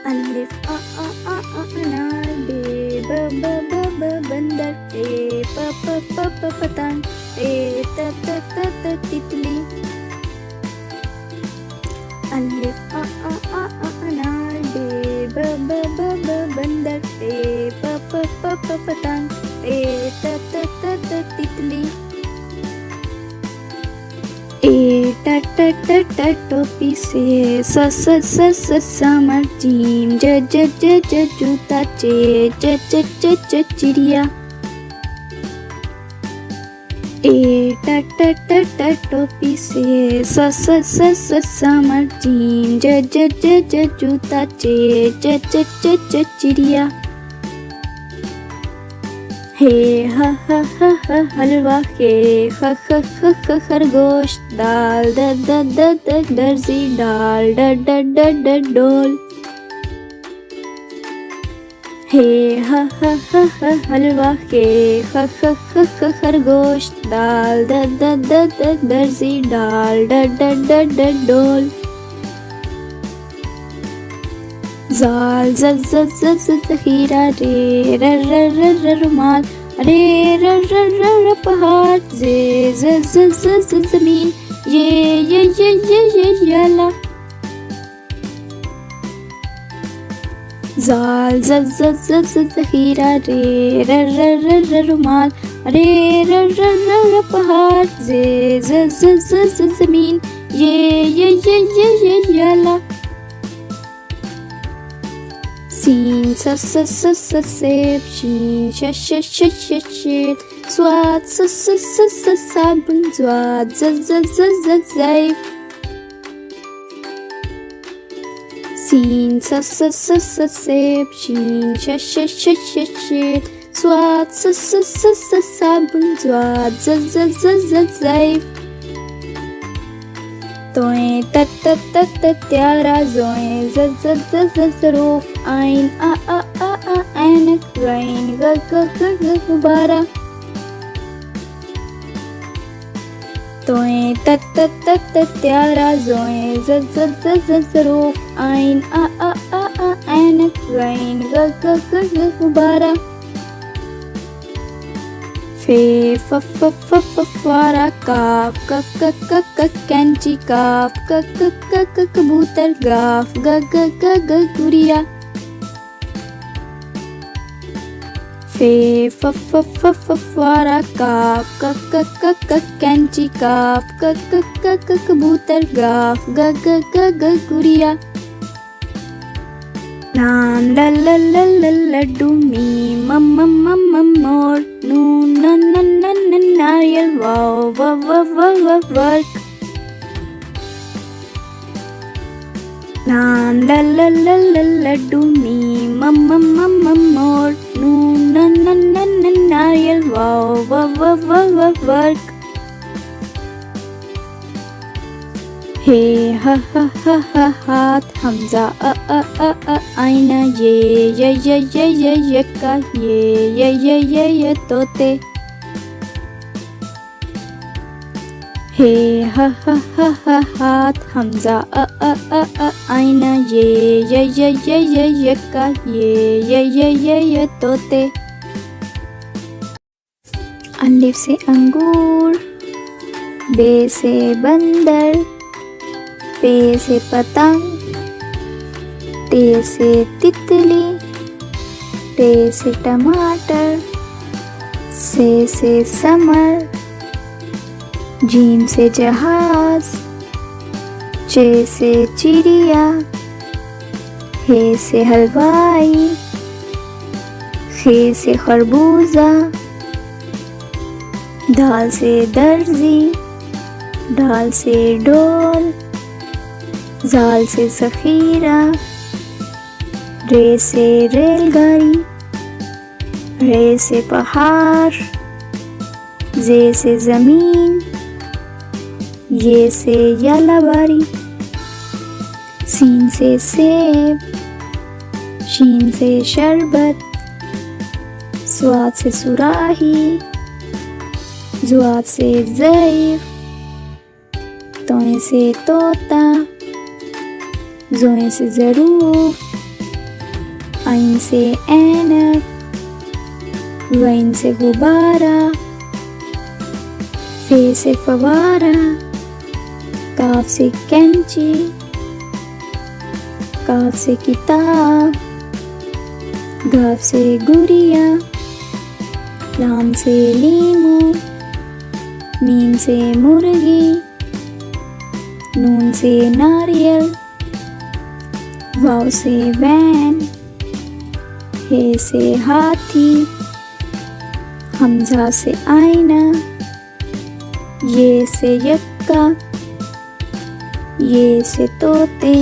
अलिफ आ अनार, बे ब बंदर, टे प पतंग, टे त तितली। अलिफ आ अनार, बे ब बंदर, टे प पतंग, टे त तितली। ए ट टोपी से, स समर, जीम ज जूता, च चिड़िया। ए ट टोपी से, स समर, जीम ज जूता, च चिड़िया। हे ह हलवा, हे ख खरगोश, दाल द दर्जी, डाल ड डोल। हे ह हलवा, हे ख खरगोश, दाल द दर्जी, डाल ड डोल। ज़ाल ज़हीरा, रे र रुमाल, रे पहाड़, ज़ ज़मीन, ये याला। ज़ाल ज़हीरा, रे र रुमाल, रे पहाड़, ज़ ज़मीन, ये याला। सीन सेब, शीन शेर, स्वाद साबुन, ज़्वाद ज़ैफ। सीन सेब, शीन शेर, स्वाद साबुन, ज़्वाद ज़ैफ। तोएं त त्यारा, जोएं ज रूफ, आइन आ ऐनक, गैन ग गुब्बारा। तोएं त त्यारा, जोएं ज रूफ, आइन आ ऐनक, गैन ग गुब्बारा। फे फवारा, काफ कैंची, काफ कबूतर, गाफ ग गुड़िया। फे फवारा, काफ कैंची, काफ कबूतर, गाफ ग गुड़िया। लाम लड्डू, मीम मोर, नून नारियल, वाव वर्क। लाम लड्डू, मीम मोर, नून नारियल, वाव वर्क। हे ह हाथ, हमजा आईना, ये यक्का, ये तोते। हे ह हाथ, हमजा आईना, ये यक्का, ये तोते। अलिफ से अंगूर, बे से बंदर, पे से पतंग, टे से तितली, टे से टमाटर, से समर, जीम से जहाज, चे से चिड़िया, हे से हलवाई, खे से खरबूजा, दाल से दर्जी, डाल से डोल, ज़ाल से ज़ख़ीरा, रे से रेलगाड़ी, रे से पहाड़, जे से ज़मीन, ये से यालाबारी, सीन से सेब, शीन से शरबत, स्वाद से सुराही, ज़्वाद से ज़ैफ, तोए से तोता, जोए से ज़रूफ, ऐन से ऐनक, वैन से गुब्बारा, फे से फवारा, काफ से कैंची, काफ से किताब, गाफ से गुड़िया, लाम से लीमू, मीम से मुर्गी, नून से नारियल, वाव से वैन, हे से हाथी, हमजा से आईना, ये से यक्का, ये से तोते,